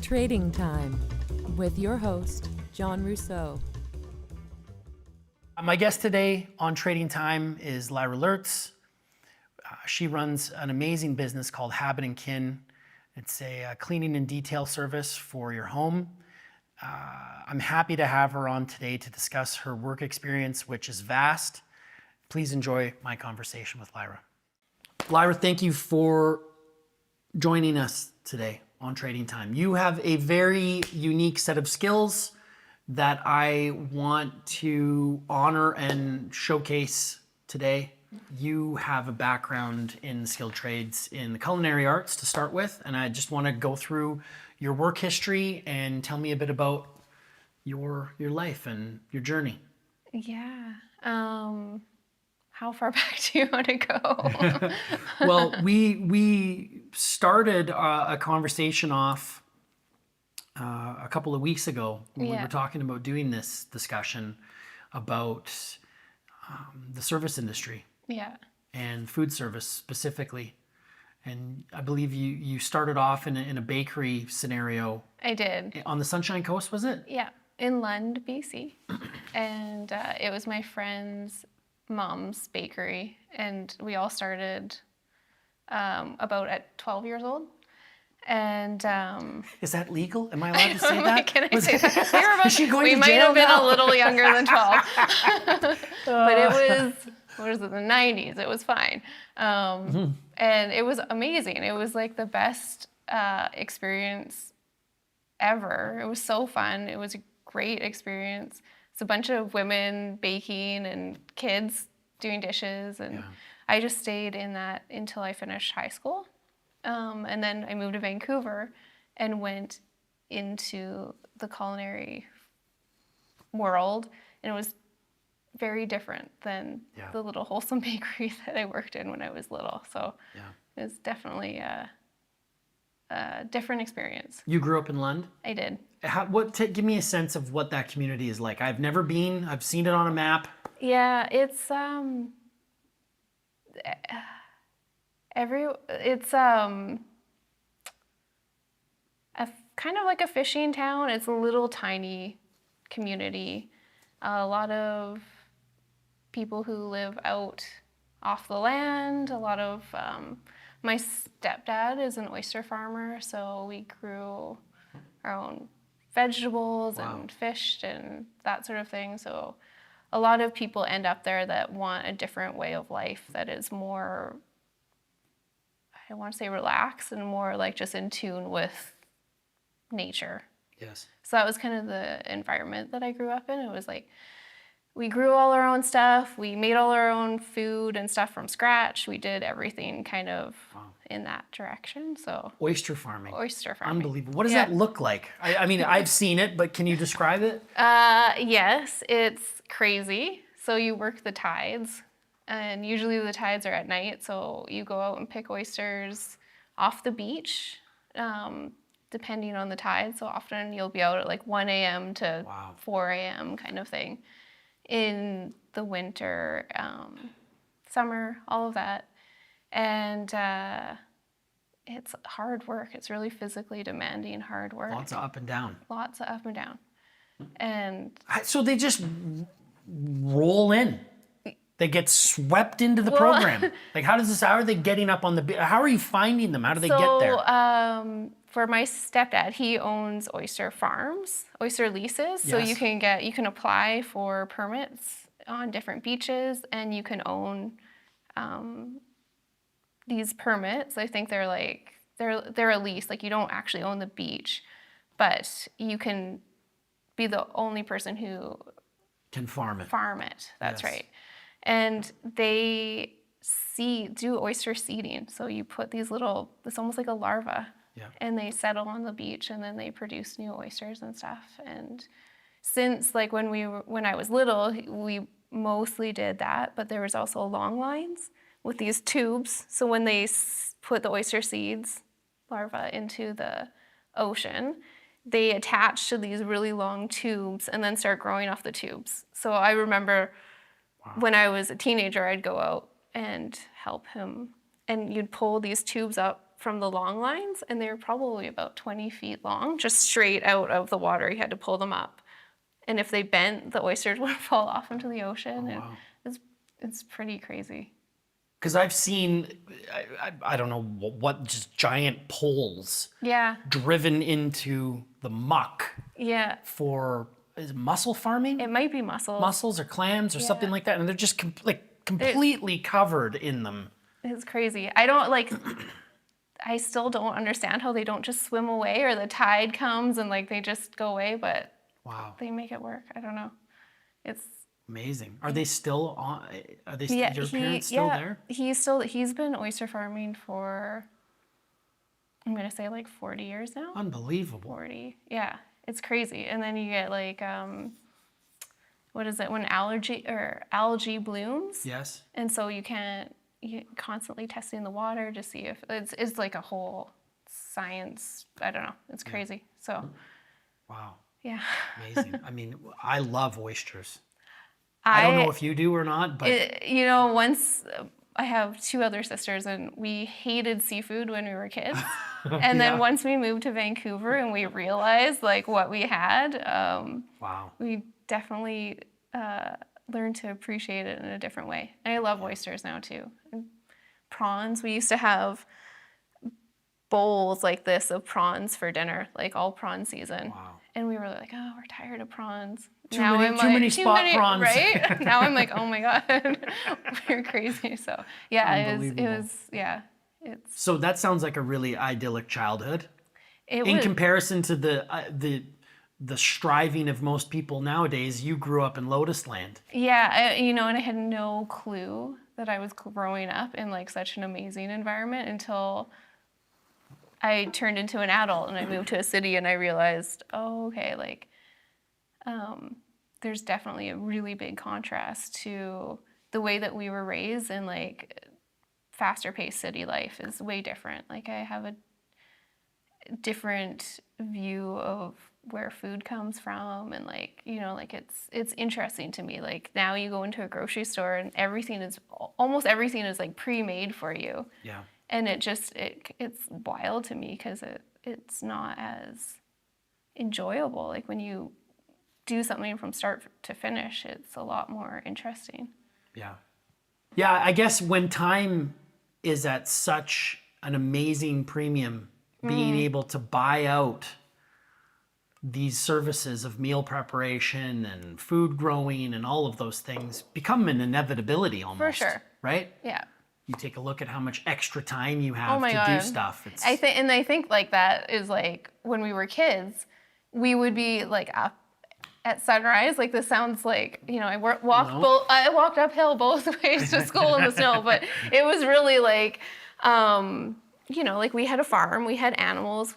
Trading Time with your host, John Rousseau. My guest today on Trading Time is Lyra Lurtz. She runs an amazing business called Habit and Kin. It's a cleaning and detail service for your home. I'm happy to have her on today to discuss her work experience, which is vast. Please enjoy my conversation with Lyra. Lyra, thank you for joining us today on Trading Time. You have a very unique set of skills that I want to honor and showcase today. You have a background in skilled trades in the culinary arts to start with, and I just want to go through your work history and tell me a bit about your life and your journey. Yeah. How far back do you want to go? Well, we started a conversation off a couple of weeks ago when we were talking about doing this discussion about the service industry. Yeah. And food service specifically. And I believe you started off in a bakery scenario. I did. On the Sunshine Coast, was it? Yeah, in Lund, BC. And it was my friend's mom's bakery. And we all started about at 12 years old. And is that legal? Am I allowed to say that? Can I say that? Is she going we to might jail have been now? a little younger than 12. But it was, what was it, the 90s. It was fine. And it was amazing. It was like the best experience ever. It was so fun. It was a great experience. It's a bunch of women baking and kids doing dishes. And I just stayed in that until I finished high school. And then I moved to Vancouver and went into the culinary world. And it was very different than the little wholesome bakery that I worked in when I was little. So it was definitely a different experience. You grew up in Lund? I did. Give me a sense of what that community is like. I've never been. I've seen it on a map. Yeah, it's kind of like a fishing town. It's a little tiny community. A lot of people who live out off the land. A lot of my stepdad is an oyster farmer, so we grew our own vegetables and fished and that sort of thing. So a lot of people end up there that want a different way of life that is more, I don't want to say relaxed, and more like just in tune with nature. Yes. So that was kind of the environment that I grew up in. It was like we grew all our own stuff. We made all our own food and stuff from scratch. We did everything kind of in that direction. So oyster farming. Oyster farming. Unbelievable. What does that look like? I mean, I've seen it, but can you describe it? Yes, it's crazy. So you work the tides, and usually the tides are at night. So you go out and pick oysters off the beach, depending on the tide. So often you'll be out at like 1 a.m. to 4 a.m. kind of thing. In the winter, summer, all of that. And it's hard work. It's really physically demanding hard work. Lots of up and down. Lots of up and down. And so they just roll in. They get swept into the program. Like, how are they getting up on the, how are you finding them? How do they get there? For my stepdad, he owns oyster farms, oyster leases. So you can apply for permits on different beaches, and you can own these permits. I think they're a lease. Like, you don't actually own the beach, but you can be the only person who can farm it. That's right. And they do oyster seeding. So you put it's almost like a larva. Yeah. And they settle on the beach, and then they produce new oysters and stuff. And since when I was little, we mostly did that, but there was also long lines with these tubes. So when they put the oyster seeds, larvae, into the ocean, they attach to these really long tubes and then start growing off the tubes. So I remember when I was a teenager, I'd go out and help him, and you'd pull these tubes up from the long lines, and they were probably about 20 feet long, just straight out of the water. You had to pull them up. And if they bent, the oysters would fall off into the ocean. Oh, wow. And it's pretty crazy. Because I've seen, I don't know what, just giant poles Yeah. driven into the muck Yeah. for, is it mussel farming? It might be mussels. Mussels or clams or something like that. And they're just completely covered in them. It's crazy. I still don't understand how they don't just swim away, or the tide comes and like they just go away, but Wow. they make it work. I don't know. It's Amazing. Are they still on? Are they yeah, your parents still there? He's been oyster farming for, I'm gonna say like 40 years now. Unbelievable. 40. Yeah. It's crazy. And then you get like what is it, when algae blooms? Yes. And so you're constantly testing the water to see if it's like a whole science. I don't know. It's crazy. So Wow. yeah. Amazing. I mean, I love oysters. I don't know if you do or not, but once I have 2 other sisters, and we hated seafood when we were kids. And then once we moved to Vancouver and we realized like what we had, wow. we definitely learned to appreciate it in a different way. And I love oysters now too. And prawns, we used to have bowls like this of prawns for dinner, like all prawn season. Wow. And we were like, oh, we're tired of prawns. Too many spot prawns. Right? Now I'm like, oh my God, we're crazy. So yeah, it was, yeah. So that sounds like a really idyllic childhood. In Comparison to the striving of most people nowadays. You grew up in Lotus Land. Yeah, and I had no clue that I was growing up in like such an amazing environment until I turned into an adult and I moved to a city, and I realized, oh, okay, like there's definitely a really big contrast to the way that we were raised, and like faster paced city life is way different. Like I have a different view of where food comes from, and like it's interesting to me. Like now you go into a grocery store and almost everything is like pre-made for you. Yeah. And it's wild to me because it's not as enjoyable. Like when you do something from start to finish, it's a lot more interesting. Yeah. Yeah, I guess when time is at such an amazing premium, being able to buy out these services of meal preparation and food growing and all of those things become an inevitability almost. For sure. Right? Yeah. You take a look at how much extra time you have my to God. do stuff. I think like that is like when we were kids, we would be like up at sunrise. Like this sounds like, I walked uphill both ways to school in the snow, but it was really like, like we had a farm, we had animals.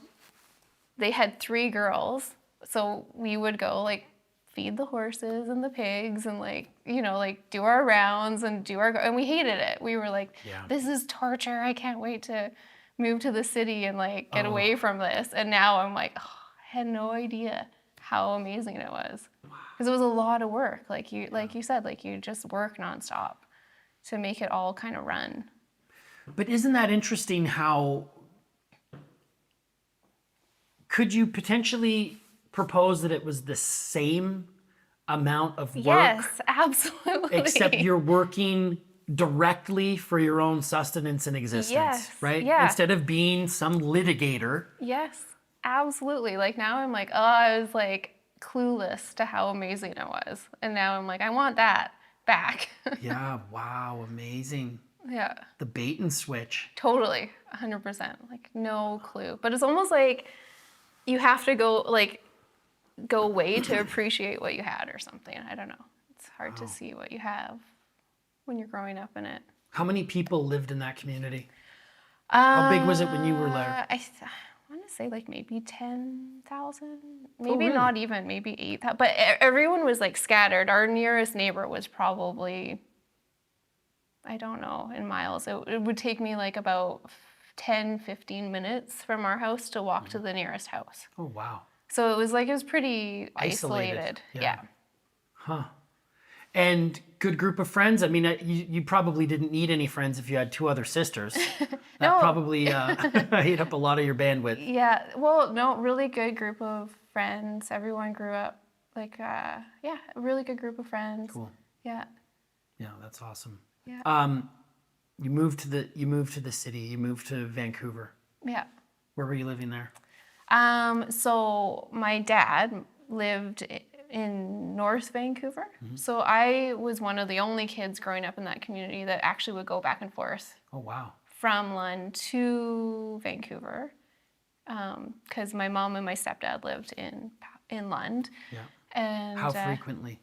They had 3 girls, so we would go like feed the horses and the pigs and like do our rounds and and we hated it. We were like, this is torture. I can't wait to move to the city and like get away from this. And now I'm like, I had no idea how amazing it was, because it was a lot of work. Like you said, like you just work nonstop to make it all kind of run. But isn't that interesting how could you potentially propose that it was the same amount of work? Yes, absolutely. Except you're working directly for your own sustenance and existence, right? Yeah. Instead of being some litigator. Yes, absolutely. Like now I'm like, I was like clueless to how amazing it was. And now I'm like, I want that back. Yeah, wow, amazing. Yeah. The bait and switch. Totally, 100%. Like no clue. But it's almost like you have to go away to appreciate what you had or something. I don't know. It's hard to see what you have when you're growing up in it. How many people lived in that community? How big was it when you were there? I want to say like maybe 10,000. Maybe really? not even, maybe 8,000. But everyone was like scattered. Our nearest neighbor was probably, I don't know, in miles. It would take me like about 10, 15 minutes from our house to walk to the nearest house. Oh, wow. So it was pretty isolated. Yeah. Huh. And good group of friends. I mean, you probably didn't need any friends if you had 2 other sisters. That No. probably ate up a lot of your bandwidth. Yeah. Well, no, really good group of friends. Everyone grew up a really good group of friends. Cool. Yeah. Yeah, that's awesome. Yeah. You moved to the city. You moved to Vancouver. Yeah. Where were you living there? So my dad lived in North Vancouver. So I was one of the only kids growing up in that community that actually would go back and forth Oh, wow. from Lund to Vancouver, because my mom and my stepdad lived in Lund. Yeah. And How frequently?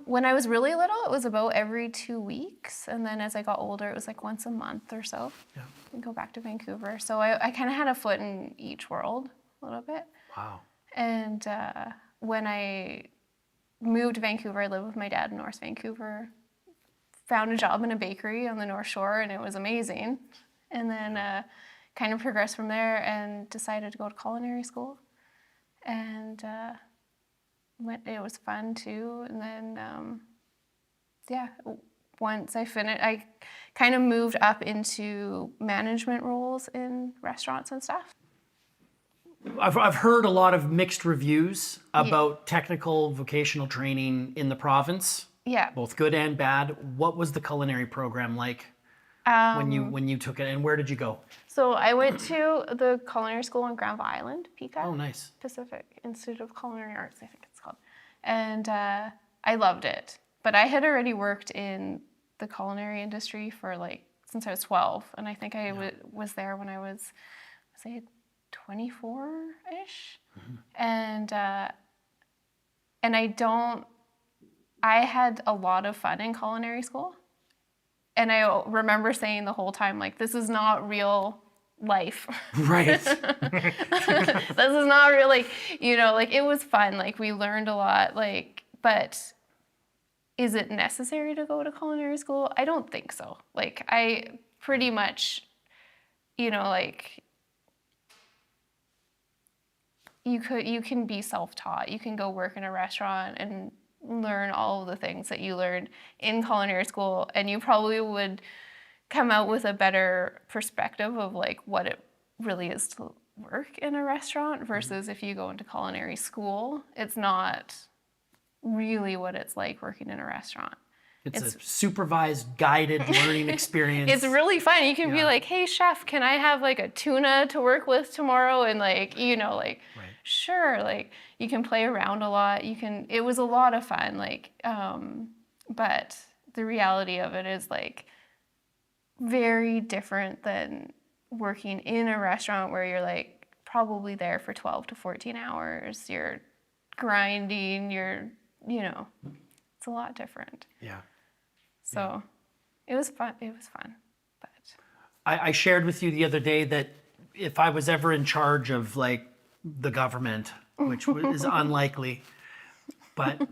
when I was really little, it was about every 2 weeks, and then as I got older, it was like once a month or so. Yeah. I'd go back to Vancouver. So I kind of had a foot in each world a little bit. Wow. And when I moved to Vancouver, I lived with my dad in North Vancouver, found a job in a bakery on the North Shore, and it was amazing. And then kind of progressed from there and decided to go to culinary school. And it was fun too. And then, once I finished, I kind of moved up into management roles in restaurants and stuff. I've heard a lot of mixed reviews about technical vocational training in the province. Yeah. Both good and bad. What was the culinary program like when you took it, and where did you go? So I went to the culinary school in Granville Island, PICA. Oh, nice. Pacific Institute of Culinary Arts, I think it's called. And I loved it. But I had already worked in the culinary industry for since I was 12. And I think I was there when I was, say, 24-ish. And I had a lot of fun in culinary school. And I remember saying the whole time, this is not real life. Right. This is not really, it was fun. We learned a lot, but is it necessary to go to culinary school? I don't think so. I pretty much, you can be self-taught. You can go work in a restaurant and learn all of the things that you learned in culinary school, and you probably would come out with a better perspective of what it really is to work in a restaurant versus if you go into culinary school, it's not really what it's like working in a restaurant. It's a supervised, guided learning experience. It's really fun. You can be like, hey, chef, can I have a tuna to work with tomorrow? And sure, you can play around a lot. It was a lot of fun. But the reality of it is very different than working in a restaurant where you're probably there for 12 to 14 hours. You're grinding, it's a lot different. Yeah. So it was fun. But I shared with you the other day that if I was ever in charge of the government, which is unlikely, but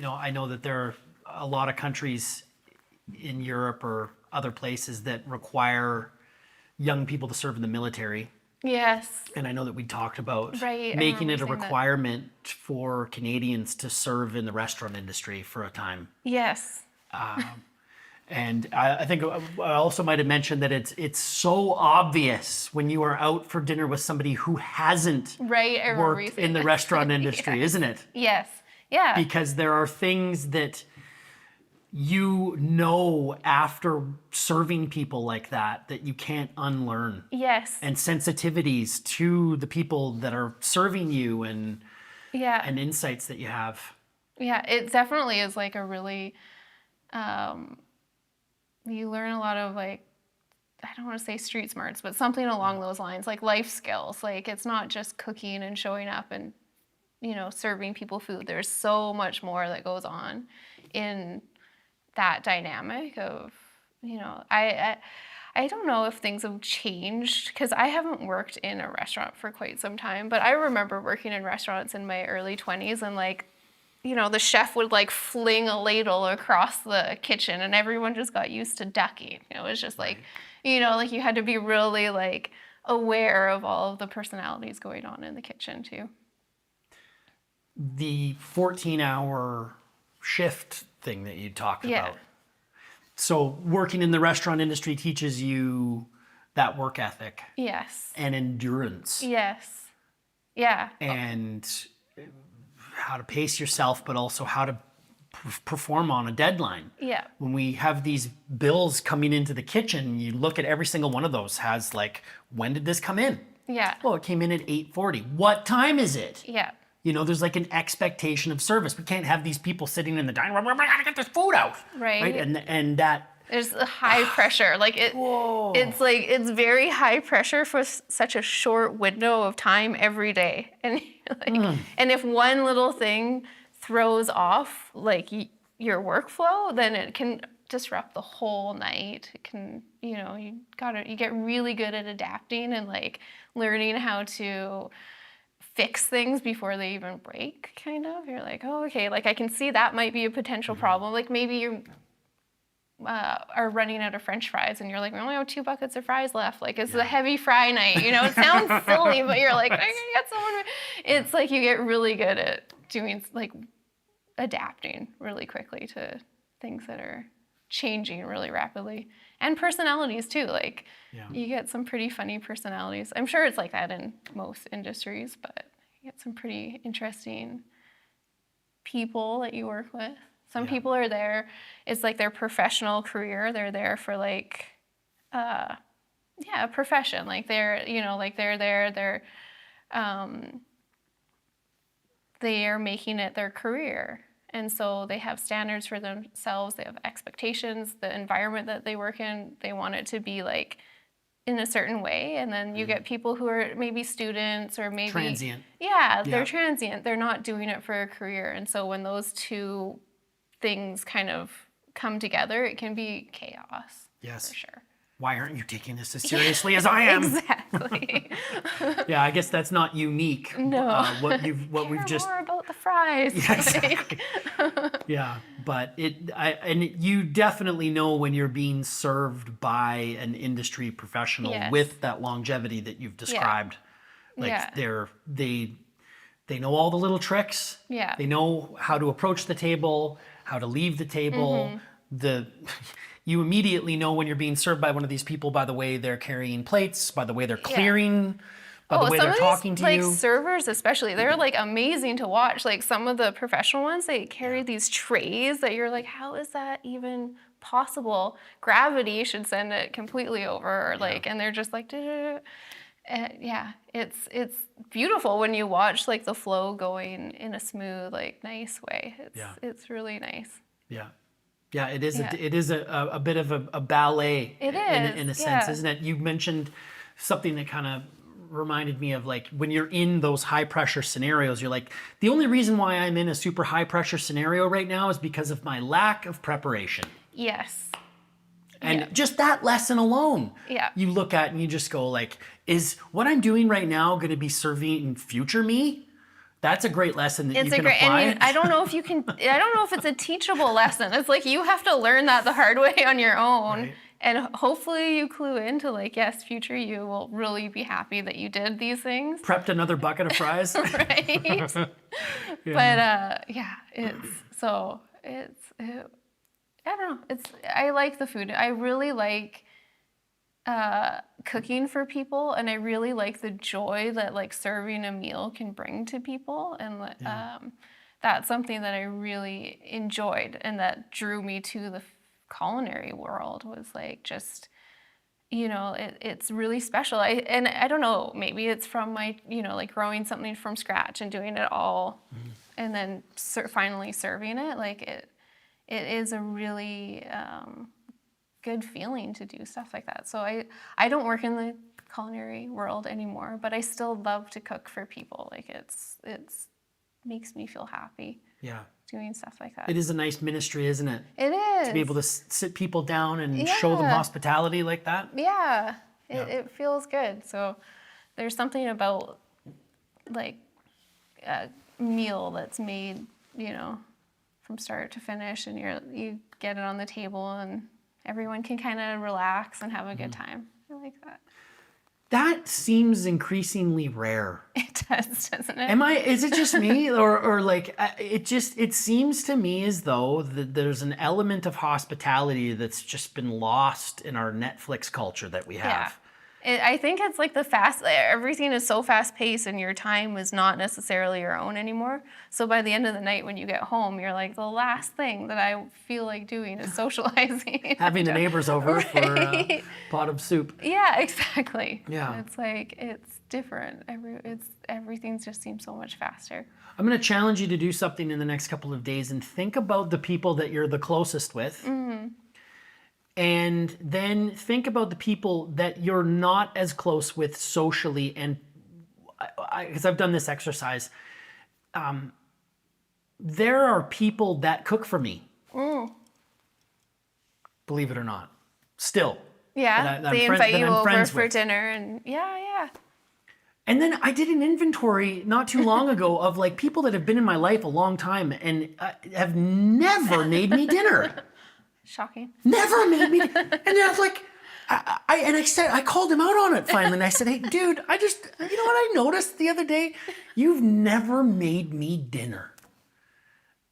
I know that there are a lot of countries in Europe or other places that require young people to serve in the military. yes. And I know that we talked about Right, I making it a remember saying that. requirement for Canadians to serve in the restaurant industry for a time. Yes. And I think I also might have mentioned that it's so obvious when you are out for dinner with somebody who hasn't Right. I remember you worked saying in the that. restaurant industry, isn't it? Yes. Yeah. Because there are things that after serving people like that you can't unlearn. Yes. And sensitivities to the people that are serving you and Yeah. and insights that you have. Yeah. It definitely is a really, you learn a lot of I don't want to say street smarts, but something along those lines, life skills. It's not just cooking and showing up and, serving people food. There's so much more that goes on in that dynamic of, I don't know if things have changed because I haven't worked in a restaurant for quite some time, but I remember working in restaurants in my early 20s and the chef would fling a ladle across the kitchen and everyone just got used to ducking. It was just you had to be really aware of all of the personalities going on in the kitchen too. The 14-hour shift thing that you talked Yeah. about. So working in the restaurant industry teaches you that work ethic Yes. and endurance Yes. Yeah. and how to pace yourself, but also how to perform on a deadline. Yeah. When we have these bills coming into the kitchen, you look at every single one of those has like, when did this come in? Yeah. Oh, it came in at 8:40. What time is it? Yeah. You know, there's like an expectation of service. We can't have these people sitting in the dining room. I gotta get this food out. Right. And that. There's a high pressure. Like Whoa. it's very high pressure for such a short window of time every day. And and if one little thing throws off like your workflow, then it can disrupt the whole night. It can, you get really good at adapting and like learning how to fix things before they even break, kind of. You're like, oh, okay, like I can see that might be a potential problem. Like maybe you are running out of French fries and you're like, we only have 2 buckets of fries left. Like it's a heavy fry night, it sounds silly, but you're like, I gotta get someone. It's like you get really good at doing, like adapting really quickly to things that are changing really rapidly. And personalities too, like you get some pretty funny personalities. I'm sure it's like that in most industries, but you get some pretty interesting people that you work with. Some people are there, it's like their professional career. They're there for like, a profession. Like they're, they're there, they are making it their career. And so they have standards for themselves, they have expectations, the environment that they work in, they want it to be like in a certain way. And then you get people who are maybe students or maybe... Transient. Yeah, they're transient. They're not doing it for a career. And so when those two things kind of come together, it can be chaos. Yes. For sure. Why aren't you taking this as seriously as I am? Exactly. Yeah, I guess that's not unique. No. What we've just... more about the fries. Yeah, exactly. Yeah, but you definitely know when you're being served by an industry professional with that longevity that you've described. Like they know all the little tricks. Yeah. They know how to approach the table, how to leave the table. You immediately know when you're being served by one of these people by the way they're carrying plates, by the way they're clearing, by the way they're talking to you. Like servers especially, they're like amazing to watch. Like some of the professional ones, they carry these trays that you're like, how is that even possible? Gravity should send it completely over, or like, and they're just like, it's beautiful when you watch like the flow going in a smooth, like nice way. It's really nice. Yeah. Yeah, it is. It is a bit of a ballet. It is in a sense, isn't it? You mentioned something that kind of reminded me of like when you're in those high pressure scenarios. You're like, the only reason why I'm in a super high pressure scenario right now is because of my lack of preparation. Yes. And just that lesson alone, you look at and you just go like, is what I'm doing right now going to be serving future me? That's a great lesson that you can apply. And I don't know if you can, I don't know if it's a teachable lesson. It's like you have to learn that the hard way on your own. Right. And hopefully you clue into like, yes, future you will really be happy that you did these things. Prepped another bucket of fries. Right. But I don't know. I like the food. I really like cooking for people, and I really like the joy that like serving a meal can bring to people, and that's something that I really enjoyed and that drew me to the culinary world. Was like just it's really special. I don't know, maybe it's from my like growing something from scratch and doing it all and then finally serving it. Like it is a really good feeling to do stuff like that. So I don't work in the culinary world anymore, but I still love to cook for people. Like it's makes me feel happy. Yeah. Doing stuff like that. It is a nice ministry, isn't it? It is. To be able to sit people down and show them hospitality like that. Yeah. It feels good. So there's something about like a meal that's made, from start to finish, and you get it on the table and everyone can kind of relax and have a good time. I like that. That seems increasingly rare. It does, doesn't it? Is it just me? or like, it seems to me as though there's an element of hospitality that's just been lost in our Netflix culture that we have. I think it's like everything is so fast paced and your time is not necessarily your own anymore. So by the end of the night when you get home, you're like, the last thing that I feel like doing is socializing. Having the neighbors over for a pot of soup. Yeah, exactly. Yeah. It's like, it's different. Everything just seems so much faster. I'm going to challenge you to do something in the next couple of days and think about the people that you're the closest with. Mm-hmm. And then think about the people that you're not as close with socially. And because I've done this exercise, there are people that cook for me. Believe it or not. Still. Yeah, they invite you over for dinner and yeah. And then I did an inventory not too long ago of like people that have been in my life a long time and have never made me dinner. Shocking. Never made me. And then I was like, I called him out on it finally. And I said, hey, dude, you know what I noticed the other day? You've never made me dinner.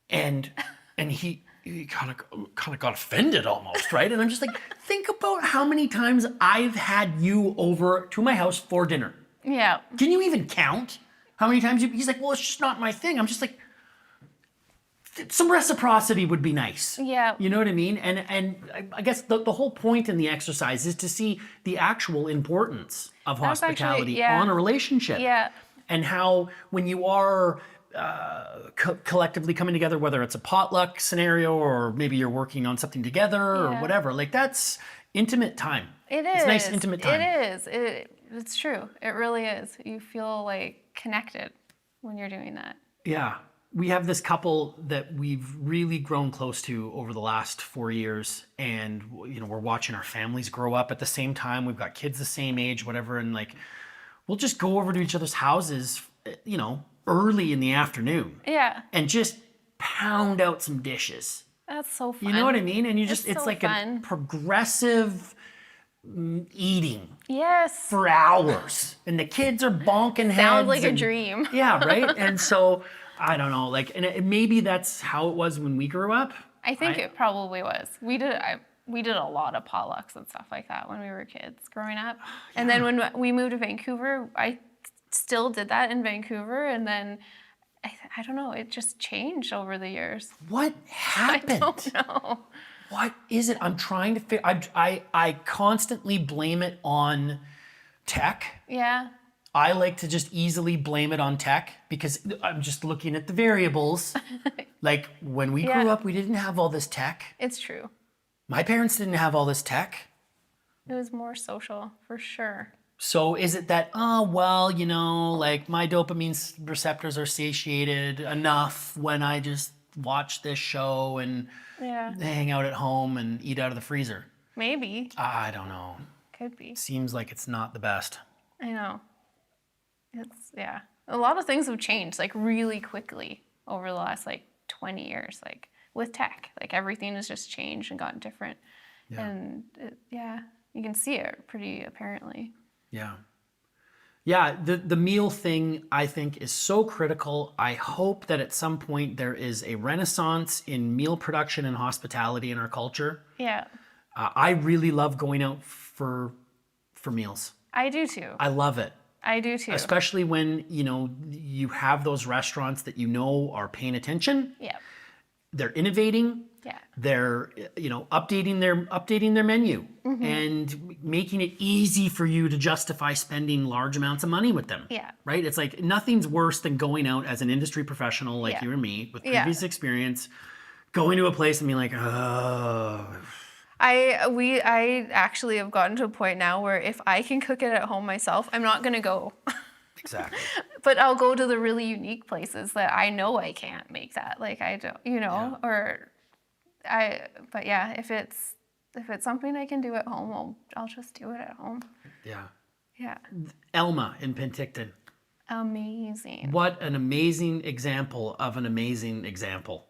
And he kind of got offended almost, right? And I'm just like, think about how many times I've had you over to my house for dinner. Yeah. Can you even count how many times he's like, well, it's just not my thing. I'm just like, some reciprocity would be nice. Yeah. You know what I mean? And I guess the whole point in the exercise is to see the actual importance of hospitality on a relationship. Yeah. And how when you are collectively coming together, whether it's a potluck scenario or maybe you're working on something together or whatever, like that's intimate time. It is. It's nice intimate time. It is. It's true. It really is. You feel like connected when you're doing that. Yeah. We have this couple that we've really grown close to over the last 4 years, and we're watching our families grow up at the same time. We've got kids the same age, whatever, and like we'll just go over to each other's houses, early in the afternoon. Yeah. And just pound out some dishes. That's so fun. You know what I mean? And it's so like fun. a progressive eating. Yes. For hours, and the kids are bonking heads. Sounds like a dream. Yeah, right. And so. I don't know, maybe that's how it was when we grew up. I think it probably was. We did a lot of potlucks and stuff like that when we were kids growing up. And then when we moved to Vancouver, I still did that in Vancouver. And then, I don't know, it just changed over the years. What happened? I don't know. What is it? I'm trying to figure. I constantly blame it on tech. Yeah. I like to just easily blame it on tech because I'm just looking at the variables. Like when we grew up, we didn't have all this tech. It's true. My parents didn't have all this tech. It was more social, for sure. So is it that, like my dopamine receptors are satiated enough when I just watch this show and hang out at home and eat out of the freezer? Maybe. I don't know. Could be. Seems like it's not the best. I know. A lot of things have changed like really quickly over the last 20 years, like with tech, like everything has just changed and gotten different. Yeah. And you can see it pretty apparently. Yeah. Yeah. The meal thing I think is so critical. I hope that at some point there is a renaissance in meal production and hospitality in our culture. Yeah. I really love going out for meals. I do too. I love it. I do too. Especially when, you have those restaurants that are paying attention. Yeah. They're innovating. Yeah. They're, updating their menu and making it easy for you to justify spending large amounts of money with them. Yeah. Right? It's like nothing's worse than going out as an industry professional like you and me with previous experience, going to a place and being like, oh. I actually have gotten to a point now where if I can cook it at home myself, I'm not going to go. Exactly. But I'll go to the really unique places that I know I can't make that. Like I don't, but yeah, if it's something I can do at home, I'll just do it at home. Yeah. Yeah. Elma in Penticton. Amazing. What an amazing example of an amazing example.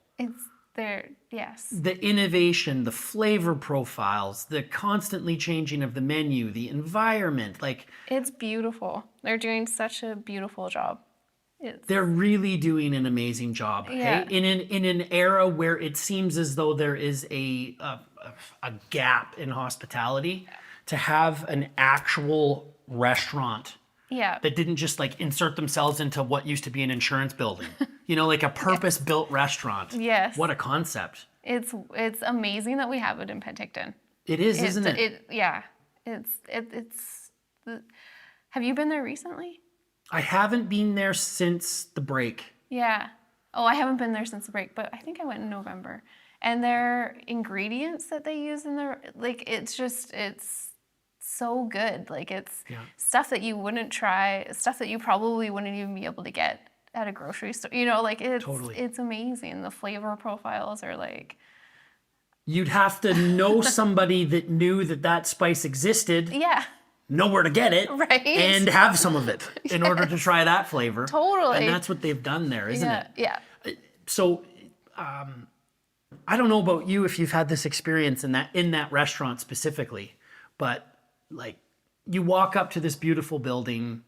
Yes. The innovation, the flavor profiles, the constantly changing of the menu, the environment, like It's beautiful. They're doing such a beautiful job. they're really doing an amazing job. Yeah. Hey? In an era where it seems as though there is a gap in hospitality, to have an actual restaurant Yeah. that didn't just like insert themselves into what used to be an insurance building. You know, like a purpose-built restaurant. Yes. What a concept. It's amazing that we have it in Penticton. It is, isn't it? Yeah. Have you been there recently? I haven't been there since the break. Yeah. Oh, I haven't been there since the break, but I think I went in November. And their ingredients that they use in their, like, it's so good. Like, it's stuff that you wouldn't try, stuff that you probably wouldn't even be able to get at a grocery store. You know, like, it's amazing. The flavor profiles are like... You'd have to know somebody that knew that spice existed. Yeah. Know where to get it. Right. And have some of it in order to try that flavor. Totally. And that's what they've done there, isn't it? Yeah. So, I don't know about you if you've had this experience in that restaurant specifically, but like you walk up to this beautiful building,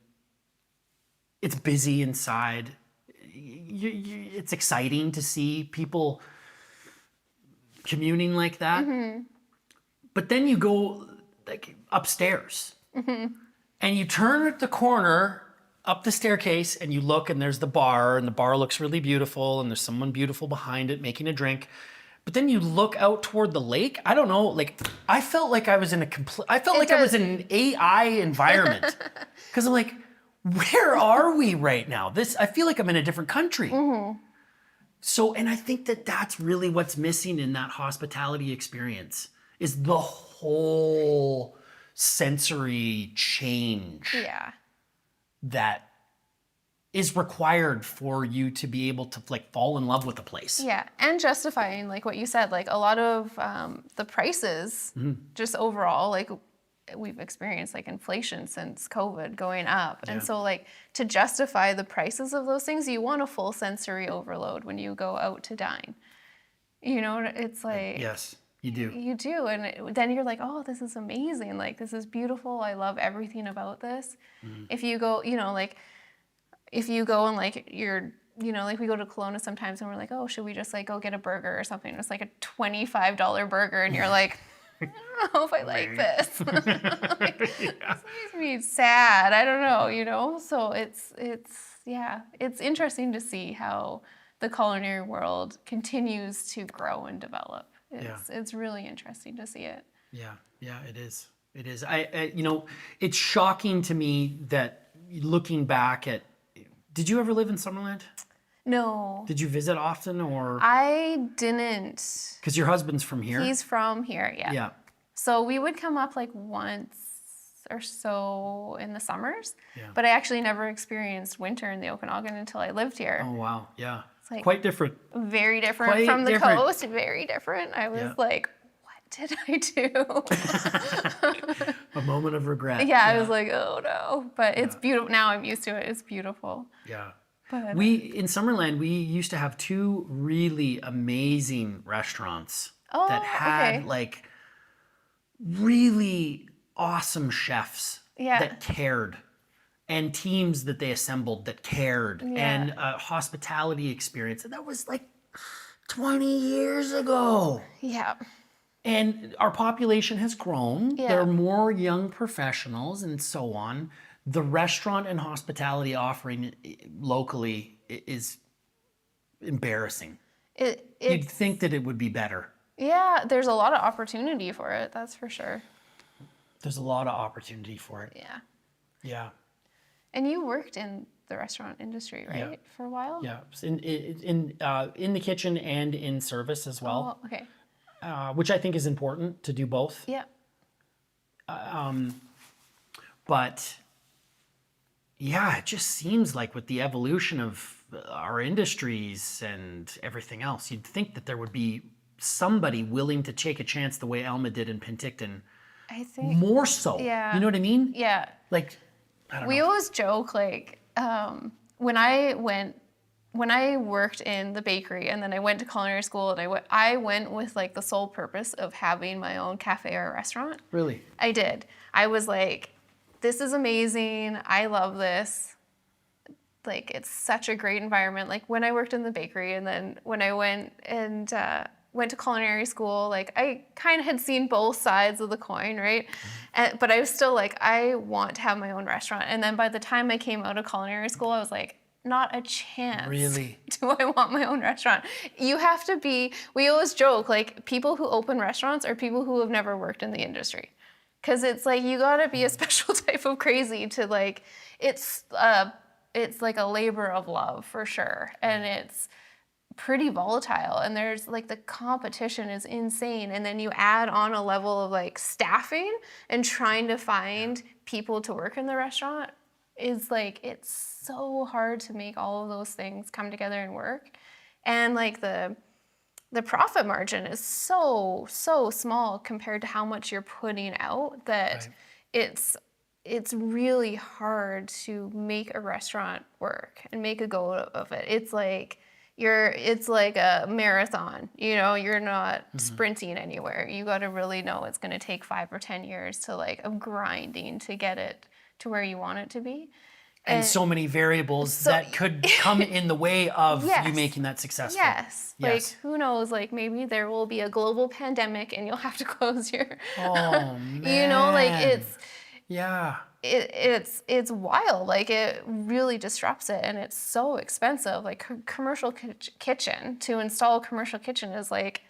it's busy inside, it's exciting to see people communing like that, but then you go like upstairs and you turn at the corner up the staircase and you look and there's the bar, and the bar looks really beautiful and there's someone beautiful behind it making a drink. But then you look out toward the lake. I don't know, like I felt like I was in I was in an AI environment. Cuz I'm like, where are we right now? I feel like I'm in a different country. So, and I think that's really what's missing in that hospitality experience is the whole sensory change. Yeah. That is required for you to be able to like fall in love with a place. Yeah, and justifying like what you said, like a lot of the prices, just overall, like we've experienced like inflation since COVID going up, and so like to justify the prices of those things, you want a full sensory overload when you go out to dine. You know, it's like yes, you do. You do, and then you're like, oh, this is amazing. Like this is beautiful. I love everything about this. If you go, you know, like. If you go and like like we go to Kelowna sometimes and we're like, oh, should we just like go get a burger or something? It's like a $25 burger and you're like, I don't know if I like this. Like, this makes me sad. I don't know, you know? So it's interesting to see how the culinary world continues to grow and develop. It's really interesting to see it. Yeah, it is. It is. I it's shocking to me that looking back at. Did you ever live in Summerland? No. Did you visit often or? I didn't. Because your husband's from here? He's from here, yeah. Yeah. So we would come up like once or so in the summers, Yeah. but I actually never experienced winter in the Okanagan until I lived here. Oh, wow. Yeah. It's like quite different. Very different Quite from the different. coast, very different. I was like, what did I do? A moment of regret. Yeah, I was like, oh no. But it's beautiful. Now I'm used to it. It's beautiful. Yeah. But In Summerland, we used to have two really amazing restaurants that had like really awesome chefs that cared, and teams that they assembled that cared, and a hospitality experience. And that was like 20 years ago. Yeah. And our population has grown. Yeah. There are more young professionals and so on. The restaurant and hospitality offering locally is embarrassing. You'd think that it would be better. Yeah, there's a lot of opportunity for it, that's for sure. There's a lot of opportunity for it. Yeah. Yeah. And you worked in the restaurant industry, right? Yeah. For a while? Yeah. In the kitchen and in service as well. Oh, okay. Which I think is important to do both. Yeah. But yeah, it just seems like with the evolution of our industries and everything else, you'd think that there would be somebody willing to take a chance the way Alma did in Penticton. I think More so. Yeah. You know what I mean? Yeah. Like, I don't We know. always joke, like, when I went when I worked in the bakery and then I went to culinary school and I went with like the sole purpose of having my own cafe or restaurant. Really? I did. I was like, this is amazing. I love this. Like, it's such a great environment. Like when I worked in the bakery and then when I went to culinary school, like I kind of had seen both sides of the coin, right? But I was still like, I want to have my own restaurant. And then by the time I came out of culinary school, I was like, not a chance. Really? Do I want my own restaurant? You have to be, we always joke, like people who open restaurants are people who have never worked in the industry. Cause it's like, you gotta be a special type of crazy to like, it's like a labor of love for sure. And it's pretty volatile. And there's like the competition is insane. And then you add on a level of like staffing and trying to find people to work in the restaurant is like, it's so hard to make all of those things come together and work. And like the profit margin is so small compared to how much you're putting out that it's really hard to make a restaurant work and make a go of it. It's like a marathon, you know, you're not sprinting anywhere. You got to really know it's going to take 5 or 10 years to like of grinding to get it to where you want it to be. And so many variables that could come in the way of you making that successful. Yes. Like who knows, like maybe there will be a global pandemic and you'll have to close your Oh man. You know, like it's wild. Like it really disrupts it and it's so expensive. Like commercial kitchen, to install a commercial kitchen is like,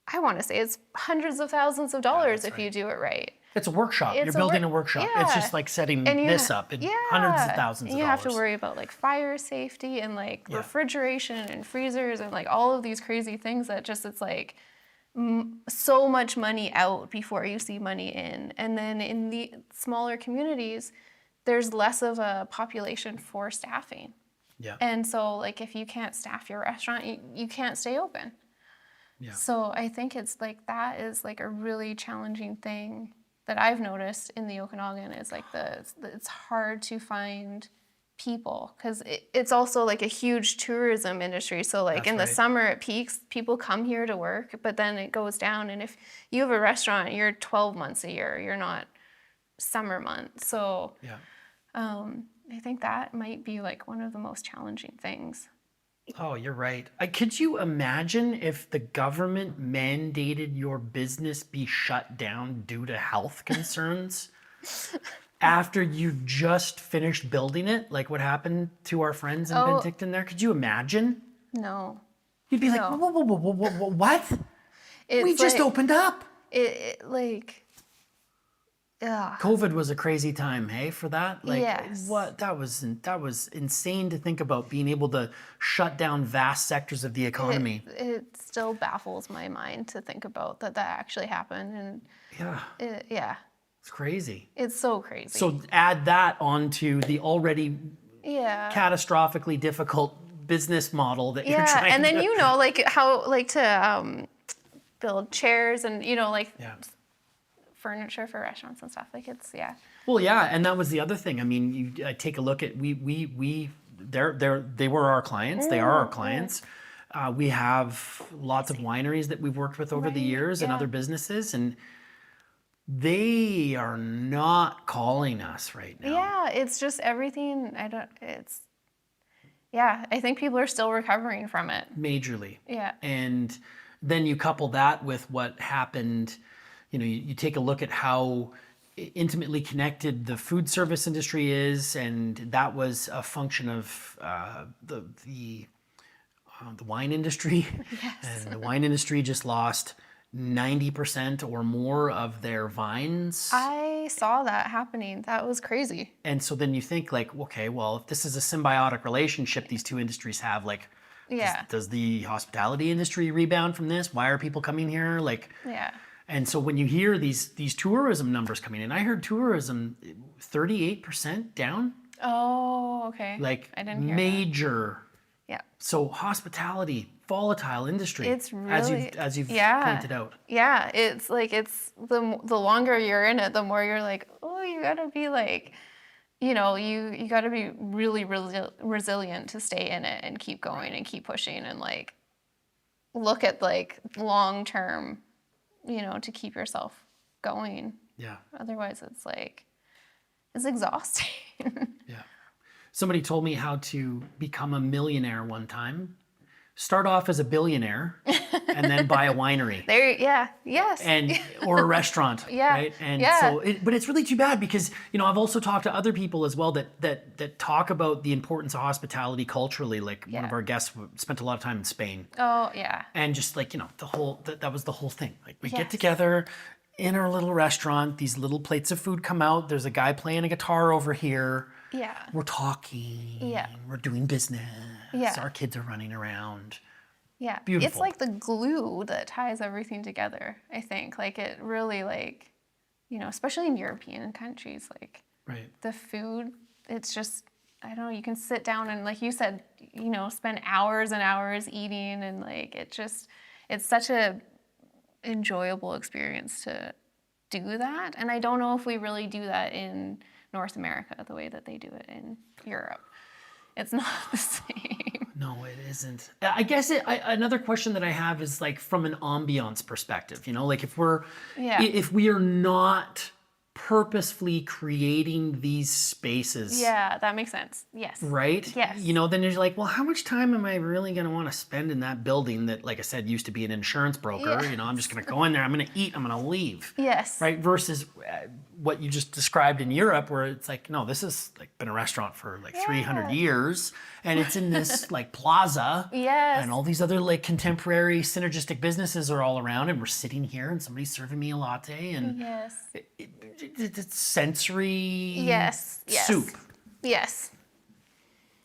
I want to say it's hundreds of thousands of dollars if you do it right. It's a workshop. You're building a workshop. It's just like setting this up in hundreds of thousands of dollars. You have to worry about like fire safety and like refrigeration and freezers and like all of these crazy things that just, it's like so much money out before you see money in. And then in the smaller communities, there's less of a population for staffing. Yeah. And so like if you can't staff your restaurant, you can't stay open. Yeah. So I think it's like that is like a really challenging thing that I've noticed in the Okanagan is like it's hard to find people because it's also like a huge tourism industry. So like in the summer it peaks, people come here to work, but then it goes down. And if you have a restaurant, you're 12 months a year, you're not summer months. So I think that might be like one of the most challenging things. Oh, you're right. Could you imagine if the government mandated your business be shut down due to health concerns after you just finished building it? Like what happened to our friends in Penticton there? Could you imagine? No. You'd be like, whoa, what? We just opened up. COVID was a crazy time, hey, for that? Like, what? That was insane to think about, being able to shut down vast sectors of the economy. It still baffles my mind to think about that actually happened. And it's crazy. It's so crazy. So add that onto the already catastrophically difficult business model that you're trying and then to... you know, like how like to build chairs and you know like furniture for restaurants and stuff. Like it's Well, and that was the other thing. I mean, you take a look at they were our clients. They are our clients. We have lots of wineries that we've worked with over the years and other businesses, and they are not calling us right now. Yeah, it's just everything. I think people are still recovering from it. Majorly. Yeah. And then you couple that with what happened. You know, you take a look at how intimately connected the food service industry is, and that was a function of the wine industry. Yes. And the wine industry just lost 90% or more of their vines. I saw that happening. That was crazy. And so then you think like, okay, well, if this is a symbiotic relationship these two industries have, like, does the hospitality industry rebound from this? Why are people coming here? Like, and so when you hear these tourism numbers coming in, I heard tourism 38% down. Oh, okay. Like I didn't hear major. Yeah. So hospitality, volatile industry. It's really, as you've pointed out. Yeah, it's like the longer you're in it, the more you're like, oh, you gotta be like you know, you got to be really resilient to stay in it and keep going and keep pushing and like look at like long term, you know, to keep yourself going. Yeah. Otherwise, it's exhausting. Yeah. Somebody told me how to become a millionaire one time. Start off as a billionaire and then buy a winery. Yes. Or a restaurant, Yeah. right? And so, but it's really too bad because, you know, I've also talked to other people as well that talk about the importance of hospitality culturally. Like one of our guests spent a lot of time in Spain. Oh, yeah. And just like, you know, that was the whole thing. Like we get Yes. together in our little restaurant, these little plates of food come out. There's a guy playing a guitar over here. Yeah. We're talking. Yeah. We're doing business. Yeah. Our kids are running around. Yeah. Beautiful. It's like the glue that ties everything together, I think. Like it really like, you know, especially in European countries, like Right. the food, it's just, I don't know, you can sit down and like you said, you know, spend hours and hours eating and like it's such a enjoyable experience to do that. And I don't know if we really do that in North America the way that they do it in Europe. It's not the same. No, it isn't. I guess another question that I have is like from an ambiance perspective, you know, like if we are not purposefully creating these spaces. Yeah, that makes sense. Yes. Right? Yes. You know, then you're like, well, how much time am I really going to want to spend in that building that, like I said, used to be an insurance broker? Yeah. You know, I'm just going to go in there, I'm going to eat, I'm going to leave. Yes. Right? Versus what you just described in Europe, where it's like, no, this has like been a restaurant for like 300 years, and it's in this like plaza. Yes. And all these other like contemporary synergistic businesses are all around, and we're sitting here, and somebody's serving me a latte, and Yes. it's sensory Yes. soup. Yes.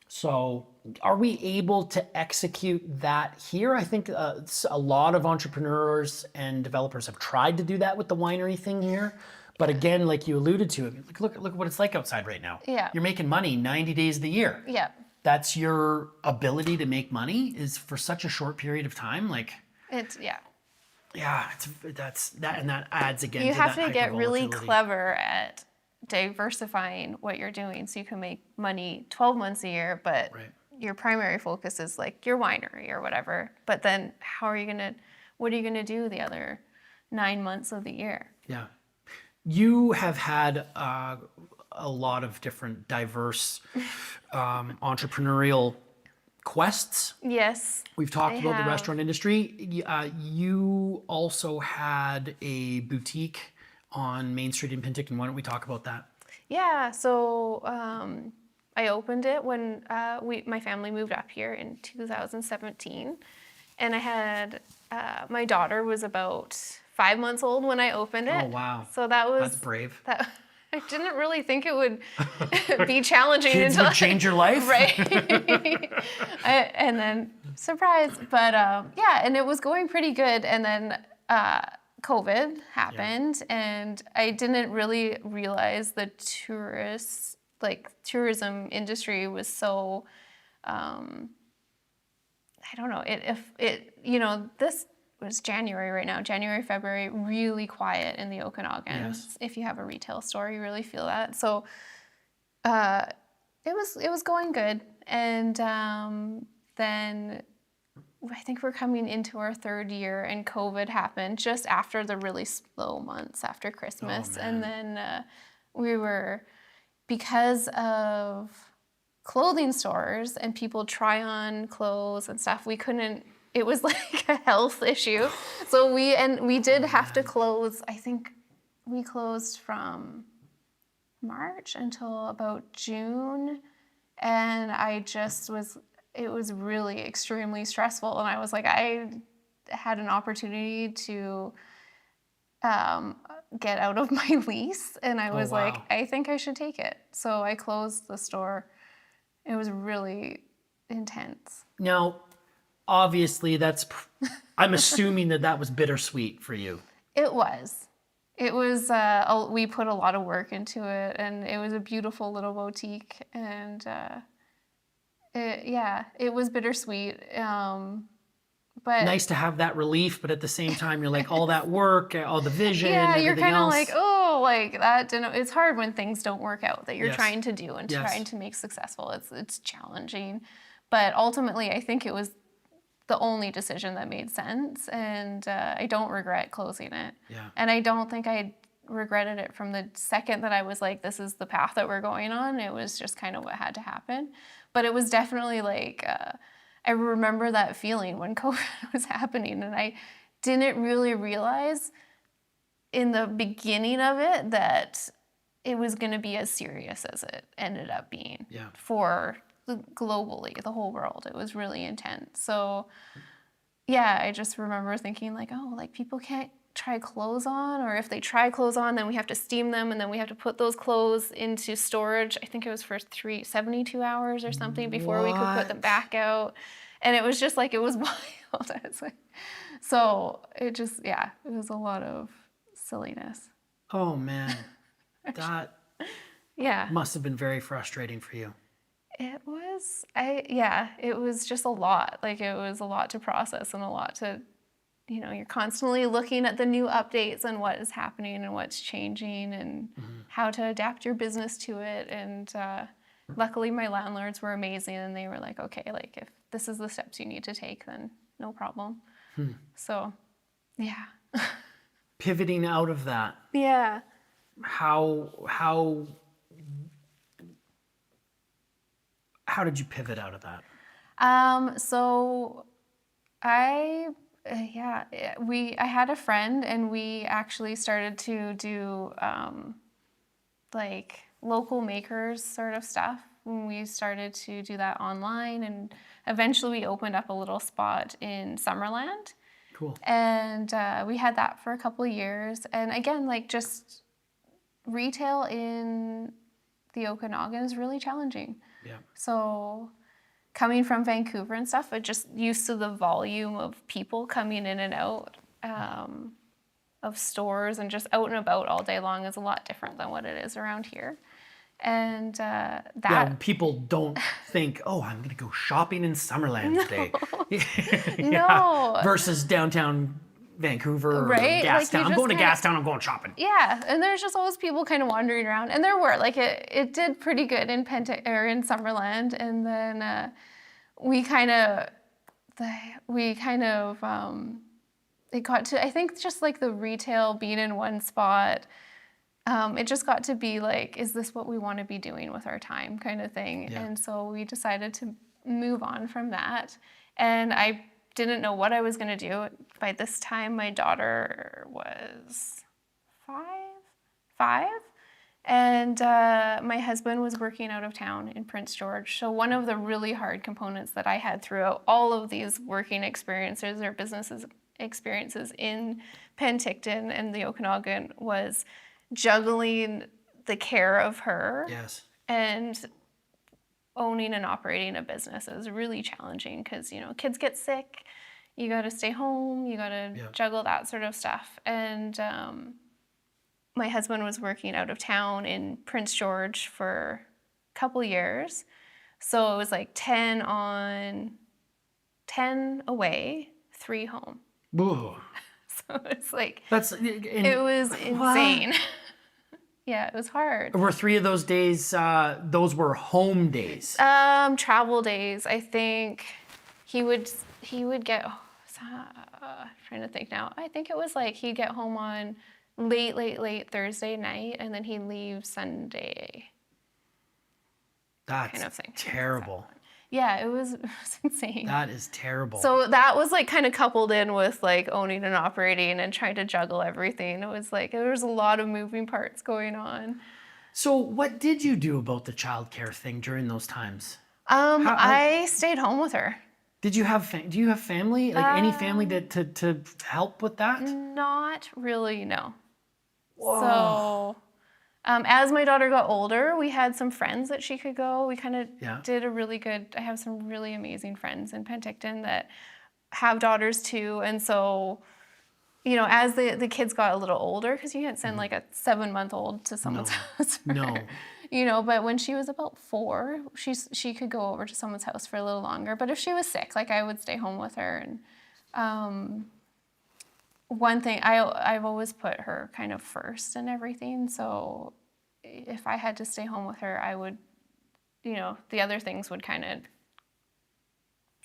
So are we able to execute that here? I think a lot of entrepreneurs and developers have tried to do that with the winery thing here. But again, like you alluded to, look what it's like outside right now. Yeah. You're making money 90 days of the year. Yeah. That's your ability to make money is for such a short period of time. Like, that's that, and that adds again. You to have that to get really hypervolatility. clever at diversifying what you're doing so you can make money 12 months a year, but Right. your primary focus is like your winery or whatever. But then what are you going to do the other 9 months of the year? Yeah. You have had a lot of different diverse entrepreneurial quests. Yes. We've talked I about the have. restaurant industry. You also had a boutique on Main Street in Penticton. Why don't we talk about that? Yeah, so I opened it when my family moved up here in 2017, and I had my daughter was about 5 months old when I opened it. Oh, wow. So that's That's brave. I didn't really think it would be challenging Kids until would change your life? right. And then surprise, but yeah, and it was going pretty good, and then COVID happened, and I didn't really realize the tourism industry was so, I don't know, this was January right now, January, February, really quiet in the Okanagan. Yes. If you have a retail store, you really feel that. So it was going good, and then I think we're coming into our third year, and COVID happened just after the really slow months after Christmas. Oh, and then we were, because of clothing stores and people try on clothes and stuff, we couldn't, it was like a health issue. So we did have to close. I think we closed from March until about June. And it was really extremely stressful. And I was like, I had an opportunity to get out of my lease. And I was like, I think I should take it. So I closed the store. It was really intense. Now, obviously, I'm assuming that was bittersweet for you. It was. It was, we put a lot of work into it, and it was a beautiful little boutique, and it was bittersweet. But nice to have that relief, but at the same time, you're like, all that work, all the vision, yeah, you're everything kind of else. like, oh, so like that didn't, it's hard when things don't work out that you're Yes. trying to do and Yes. trying to make successful. It's challenging. But ultimately, I think it was the only decision that made sense. And I don't regret closing it. Yeah. And I don't think I regretted it from the second that I was like, this is the path that we're going on. It was just kind of what had to happen. But it was definitely like, I remember that feeling when COVID was happening. And I didn't really realize in the beginning of it that it was going to be as serious as it ended up being for globally, the whole world. It was really intense. So yeah, I just remember thinking like, oh, like people can't try clothes on, or if they try clothes on, then we have to steam them and then we have to put those clothes into storage. I think it was for 72 hours or something before we could put them back out. And it was just like, it was wild. I was like, so it just, yeah, it was a lot of silliness. Oh man, that must have been very frustrating for you. It was, it was just a lot. Like it was a lot to process and a lot to, you know, you're constantly looking at the new updates and what is happening and what's changing and how to adapt your business to it. And luckily my landlords were amazing and they were like, okay, like if this is the steps you need to take, then no problem. So, yeah. Pivoting out of that. Yeah. How did you pivot out of that? So I had a friend and we actually started to do like local makers sort of stuff. And we started to do that online and eventually we opened up a little spot in Summerland. Cool. And we had that for a couple of years. And again, like just retail in the Okanagan is really challenging. Yeah. So coming from Vancouver and stuff, I just used to the volume of people coming in and out of stores and just out and about all day long is a lot different than what it is around here. And people don't think, oh, I'm going to go shopping in Summerland today. No. Versus downtown Vancouver or right? Gastown. Like I'm going to Gastown, I'm going shopping. Yeah, and there's just always people kind of wandering around. And there were, like, it did pretty good in in Summerland. And then it got to, I think just like the retail being in one spot, it just got to be like, is this what we want to be doing with our time kind of thing? Yeah. And so we decided to move on from that. And I didn't know what I was going to do. By this time, my daughter was five. And my husband was working out of town in Prince George. So one of the really hard components that I had throughout all of these working experiences or businesses experiences in Penticton and the Okanagan was juggling the care of her and owning and operating a business. It was really challenging because, you know, kids get sick, you got to stay home, you got to juggle that sort of stuff. And my husband was working out of town in Prince George for a couple years. So it was like 10 on, 10 away, 3 home. Whoa. So it's like, it was insane. Yeah, it was hard. Were 3 of those days, those were home days? Travel days. I think he would get, trying to think now. I think it was like he'd get home on late Thursday night and then he'd leave Sunday. That's kind of thing. terrible. Yeah, it was insane. That is terrible. So that was like kind of coupled in with like owning and operating and trying to juggle everything. It was like there was a lot of moving parts going on. So what did you do about the childcare thing during those times? I stayed home with her. Did you have do you have family? Like any family to help with that? Not really, no. Whoa. So as my daughter got older, we had some friends that she could go. We kind of did a really good, I have some really amazing friends in Penticton that have daughters too. And so, you know, as the kids got a little older, because you can't send like a 7-month-old to someone's house. No. You know, but when she was about 4, she could go over to someone's house for a little longer. But if she was sick, like I would stay home with her. And one thing, I've always put her kind of first in everything. So if I had to stay home with her, I would, the other things would kind of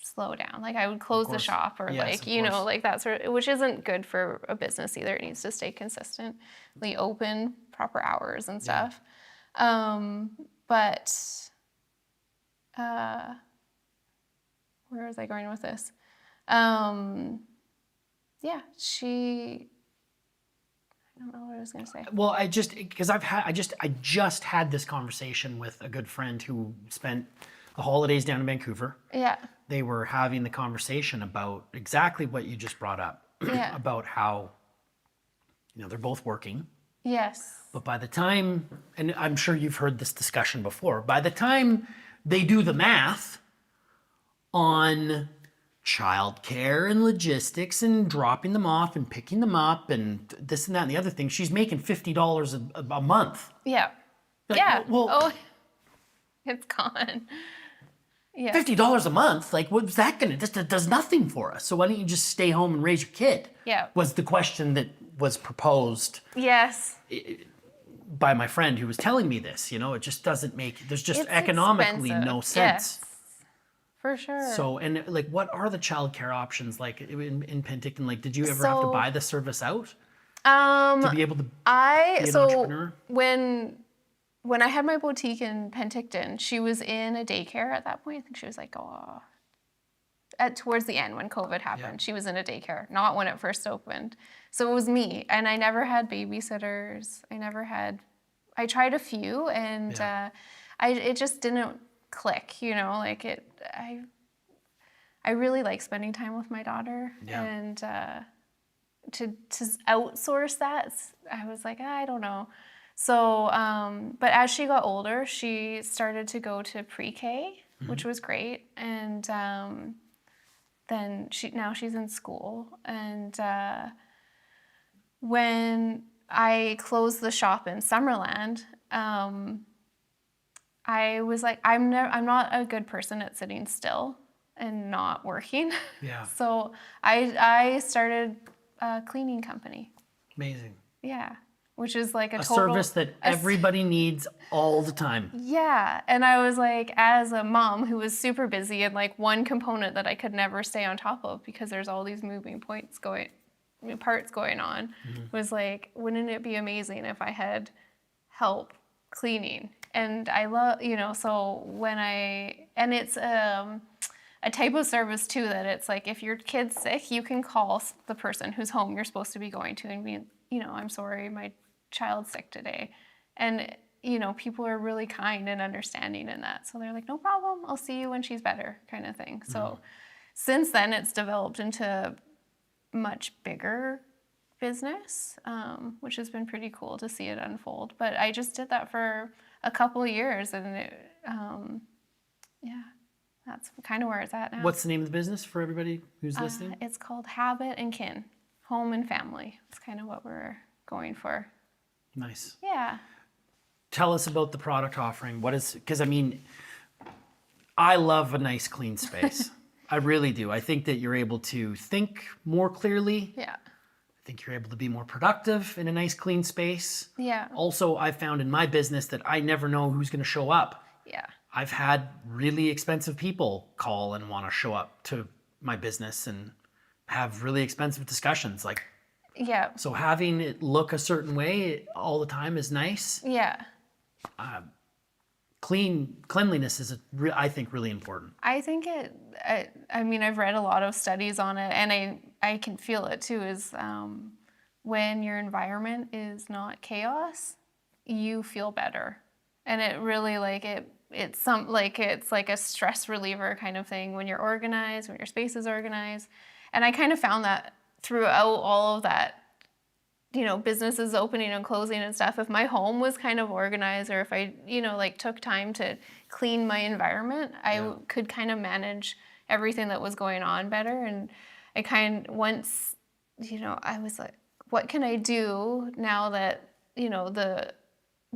slow down. Like I would close the shop or Yes, like that sort of, which isn't good for a business either. It needs to stay consistently open, proper hours and stuff. But where was I going with this? Yeah, I don't know what I was gonna say. Well, I just had this conversation with a good friend who spent the holidays down in Vancouver. Yeah. They were having the conversation about exactly what you just brought up. Yeah. About how, they're both working. Yes. But by the time, and I'm sure you've heard this discussion before, by the time they do the math on childcare and logistics and dropping them off and picking them up and this and that and the other thing, she's making $50 a month. Yeah. Like, yeah. well, it's gone. Yeah. $50 a month, like what's that gonna, that does nothing for us. So why don't you just stay home and raise your kid? Yeah. Was the question that was proposed. Yes. By my friend who was telling me this, it just doesn't make, there's just It's economically expensive. no sense. Yes. For sure. So, and like, what are the childcare options like in Penticton? Like, did you ever have to buy the service out to be able to be an entrepreneur? When I had my boutique in Penticton, she was in a daycare at that point. I think she was like, towards the end when COVID happened, she was in a daycare, not when it first opened. So it was me, and I never had babysitters. I tried a few, and it just didn't click, I really like spending time with my daughter, and to outsource that, I was like, I don't know. So, but as she got older, she started to go to pre-K, which was great, and then she's in school, and when I closed the shop in Summerland, I was like, I'm not a good person at sitting still and not working. Yeah. So I started a cleaning company. Amazing. Yeah. Which is like a service that everybody needs all the time. Yeah. And I was like, as a mom who was super busy, and like one component that I could never stay on top of because there's all these moving parts going on, was like, wouldn't it be amazing if I had help cleaning? And I love, so and it's a type of service too, that it's like, if your kid's sick, you can call the person whose home you're supposed to be going to and be, I'm sorry, my child's sick today. And, people are really kind and understanding in that. So they're like, no problem, I'll see you when she's better, kind of thing. So since then, it's developed into much bigger business, which has been pretty cool to see it unfold. But I just did that for a couple of years, and that's kind of where it's at now. What's the name of the business for everybody who's listening? It's called Habit and Kin, home and family. It's kind of what we're going for. Nice. Yeah. Tell us about the product offering. Because I love a nice clean space. I really do. I think that you're able to think more clearly. Yeah. I think you're able to be more productive in a nice clean space. Yeah. Also, I found in my business that I never know who's going to show up. Yeah. I've had really expensive people call and want to show up to my business and have really expensive discussions. Like, yeah. So having it look a certain way all the time is nice. Yeah. Cleanliness is, I think, really important. I think I've read a lot of studies on it, and I can feel it too, is when your environment is not chaos, you feel better. And it really, it's like a stress reliever kind of thing when you're organized, when your space is organized. And I kind of found that throughout all of that, businesses opening and closing and stuff, if my home was kind of organized, or if I, took time to clean my environment, I could kind of manage everything that was going on better. And once, I was like, what can I do now that, the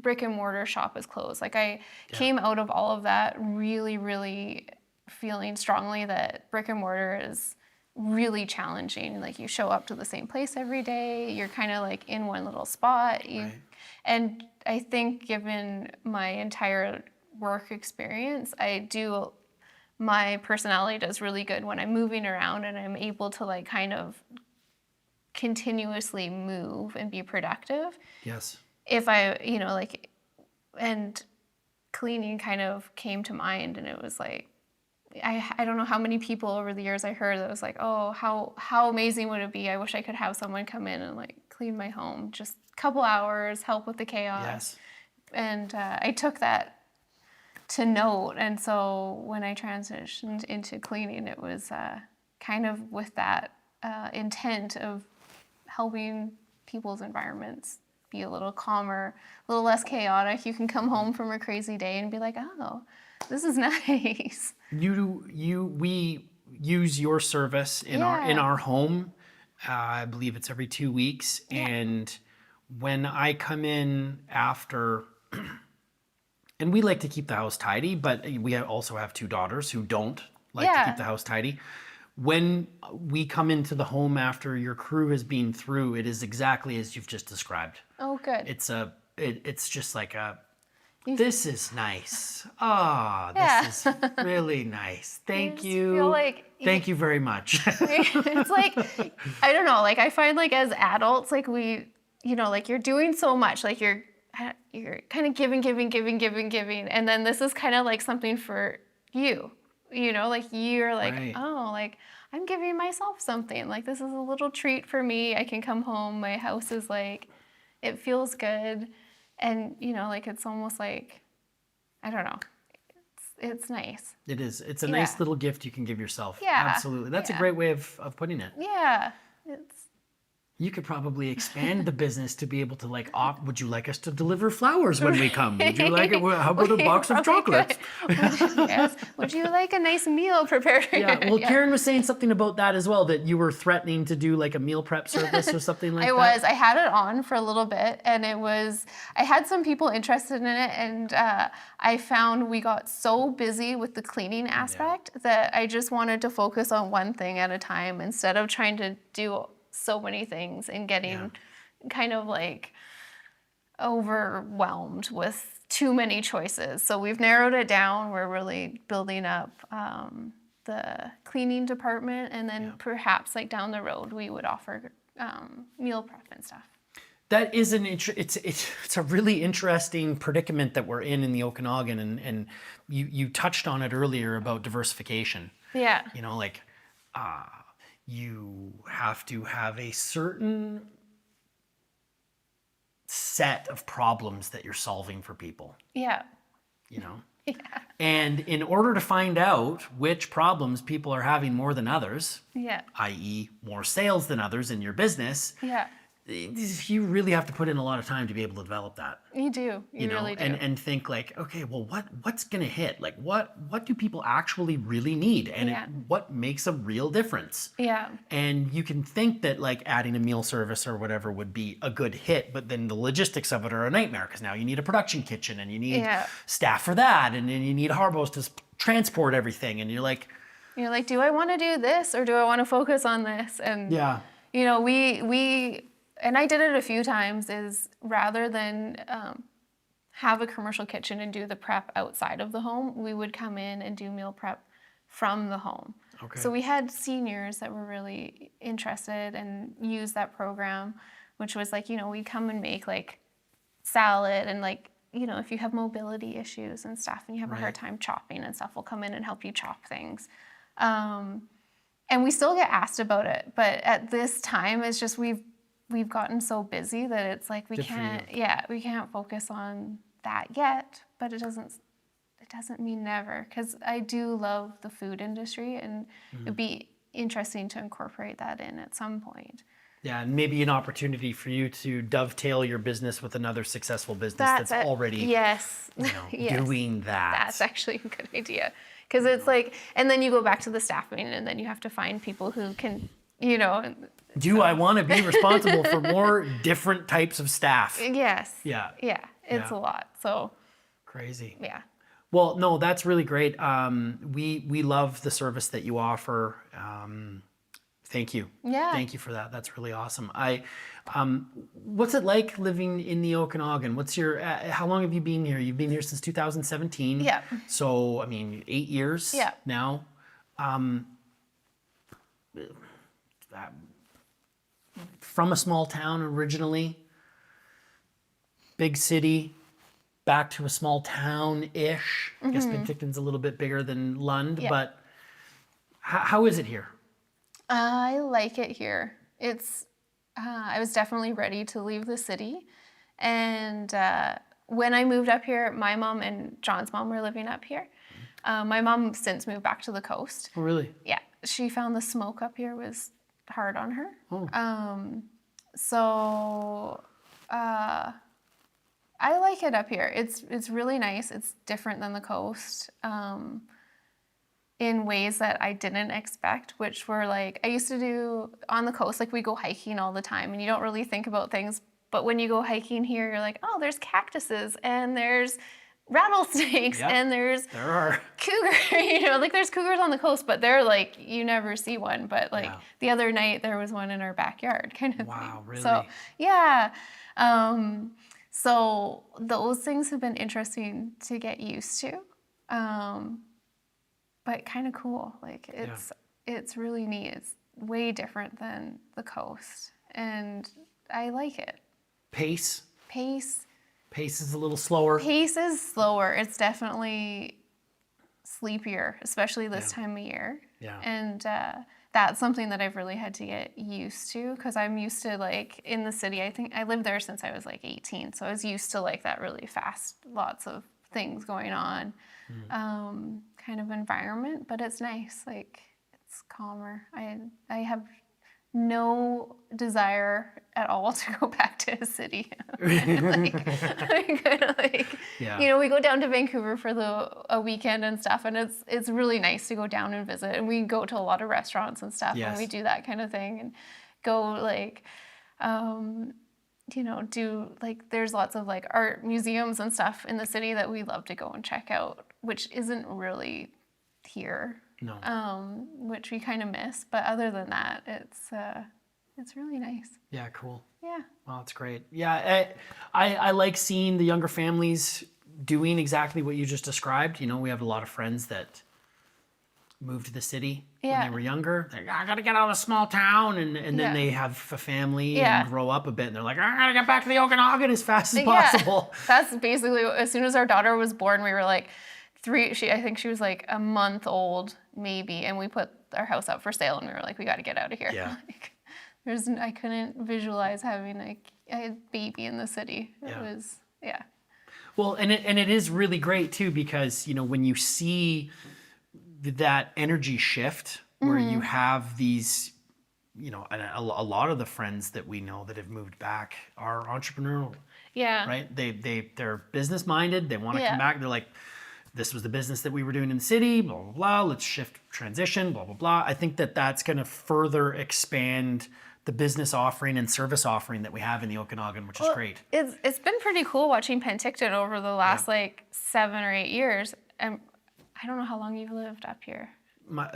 brick and mortar shop is closed? Like I came out of all of that really, really feeling strongly that brick and mortar is really challenging. Like you show up to the same place every day. You're kind of like in one little spot. Right. And I think given my entire work experience, my personality does really good when I'm moving around and I'm able to like kind of continuously move and be productive. Yes. If I, like, and cleaning kind of came to mind, and it was like, I don't know how many people over the years I heard that was like, oh, how amazing would it be? I wish I could have someone come in and like clean my home, just a couple hours, help with the chaos. Yes. And I took that to note. And so when I transitioned into cleaning, it was kind of with that intent of helping people's environments be a little calmer, a little less chaotic. You can come home from a crazy day and be like, oh, this is nice. We use your service in our home. I believe it's every 2 weeks. Yeah. And when I come in after, and we like to keep the house tidy, but we also have 2 daughters who don't like to keep the house tidy. When we come into the home after your crew has been through, it is exactly as you've just described. Oh, good. It's just like this is nice. This is really nice. Thank you. Feel like Thank you very much. It's like, I don't know, like I find like as adults, like we, like you're doing so much, like you're kind of giving. And then this is kind of like something for you, like you're like, Right. oh, like I'm giving myself something. Like this is a little treat for me. I can come home. My house is like, it feels good. And, like it's almost like, I don't know, it's nice. It is. It's a nice little gift you can give yourself. Yeah. Absolutely. That's a great way of putting it. Yeah. You could probably expand the business to be able to like, would you like us to deliver flowers when we come? Would you like it? How about a box of chocolates? Yes. Would you like a nice meal prepared? Yeah. Well, Karen was saying something about that as well, that you were threatening to do like a meal prep service or something like that. I had it on for a little bit, and I had some people interested in it, and I found we got so busy with the cleaning aspect that I just wanted to focus on one thing at a time instead of trying to do so many things and getting kind of like overwhelmed with too many choices. So we've narrowed it down. We're really building up the cleaning department, and then perhaps like down the road we would offer meal prep and stuff. That is it's a really interesting predicament that we're in the Okanagan, and you touched on it earlier about diversification. Yeah. You have to have a certain set of problems that you're solving for people. Yeah. Yeah. And in order to find out which problems people are having more than others, yeah, i.e. more sales than others in your business, yeah, you really have to put in a lot of time to be able to develop that. You do. You really do. And think like, okay, well, what's gonna hit? Like, what do people actually really need? And what makes a real difference? Yeah. And you can think that like adding a meal service or whatever would be a good hit, but then the logistics of it are a nightmare, because now you need a production kitchen and you need staff for that, and then you need harbos to transport everything, and you're like, do I want to do this or do I want to focus on this? And we and I did it a few times, is rather than have a commercial kitchen and do the prep outside of the home, we would come in and do meal prep from the home. Okay. So we had seniors that were really interested and used that program, which was like, we'd come and make like salad, and like, if you have mobility issues and stuff and you have a hard time chopping and stuff, we'll come in and help you chop things. And we still get asked about it, but at this time it's just we've gotten so busy that it's like we can't focus on that yet, but it doesn't mean never, because I do love the food industry, and it'd be interesting to incorporate that in at some point. Yeah, and maybe an opportunity for you to dovetail your business with another successful business that's already doing that. That's actually a good idea, because it's like, and then you go back to the staffing, and then you have to find people who can, Do I want to be responsible for more different types of staff? Yes. Yeah. Yeah, it's a lot. So crazy. Yeah. Well, no, that's really great. We love the service that you offer. Thank you. Yeah. Thank you for that. That's really awesome. What's it like living in the Okanagan? How long have you been here? You've been here since 2017. Yeah. So, I mean, 8 years Yeah. now. From a small town originally, big city, back to a small town-ish. I guess Penticton's a little bit bigger than Lund, but how is it here? I like it here. I was definitely ready to leave the city. And when I moved up here, my mom and John's mom were living up here. My mom since moved back to the coast. Oh, really? Yeah. She found the smoke up here was hard on her. Oh. So I like it up here. It's really nice. It's different than the coast. In ways that I didn't expect, which were like, I used to do on the coast, like we go hiking all the time and you don't really think about things, but when you go hiking here, you're like, oh, there's cactuses and there's rattlesnakes and there are cougar, like there's cougars on the coast, but they're like, you never see one, but like the other night there was one in our backyard kind of thing. Wow, really? So, yeah. So those things have been interesting to get used to. But kind of cool. Like it's really neat. It's way different than the coast, and I like it. Pace is a little slower. Pace is slower. It's definitely sleepier, especially this time of year. Yeah. And that's something that I've really had to get used to because I'm used to like in the city. I think I lived there since I was like 18, so I was used to like that really fast, lots of things going on. Kind of environment, but it's nice. Like it's calmer. I have no desire at all to go back to a city. You know, we go down to Vancouver for a weekend and stuff, and it's really nice to go down and visit. And we go to a lot of restaurants and stuff, and we do that kind of thing, and go like. You know, there's lots of like art museums and stuff in the city that we love to go and check out, which isn't really here. No. Which we kind of miss. But other than that, it's really nice. Yeah, cool. Yeah. Well, that's great. Yeah, I like seeing the younger families doing exactly what you just described. You know, we have a lot of friends that moved to the city when they were younger. They're like, I gotta get out of a small town, and then they have a family and grow up a bit, and they're like, I gotta get back to the Okanagan as fast as possible. That's basically, as soon as our daughter was born, we were like I think she was like a month old maybe, and we put our house up for sale, and we were like, we gotta get out of here. Yeah. Like, I couldn't visualize having like a baby in the city. It was, Well, and it is really great too, because, you know, when you see that energy shift where you have these, you know, a lot of the friends that we know that have moved back are entrepreneurial. Yeah. Right? They're business minded. They want to come back. They're like, this was the business that we were doing in the city, blah, blah, blah. Let's transition, blah, blah, blah. I think that that's going to further expand the business offering and service offering that we have in the Okanagan, which is great. It's been pretty cool watching Penticton over the last like 7 or 8 years. I don't know how long you've lived up here. My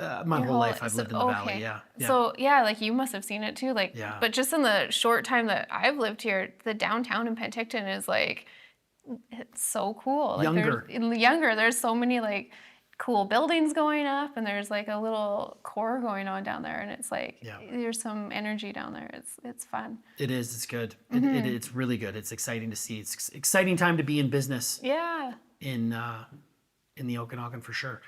whole life I've lived in the valley, yeah. So like you must have seen it too. Like, but just in the short time that I've lived here, the downtown in Penticton is like, it's so cool. Like younger. There's so many like cool buildings going up, and there's like a little core going on down there, and it's like there's some energy down there. It's fun. It is. It's good. It's really good. It's exciting to see. It's exciting time to be in business. Yeah. In the Okanagan for sure.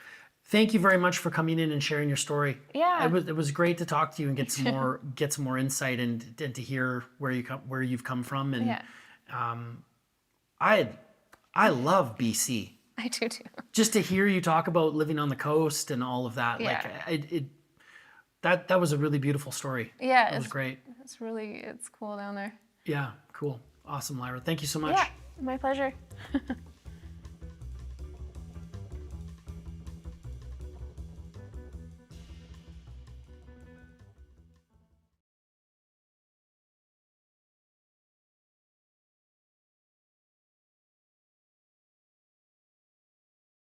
Thank you very much for coming in and sharing your story. Yeah. It was great to talk to you and get some more insight and to hear where you've come from. And I love BC. I do too. Just to hear you talk about living on the coast and all of that, that was a really beautiful story. Yeah, it was great. It's cool down there. Yeah, cool. Awesome, Lyra. Thank you so much. Yeah, my pleasure.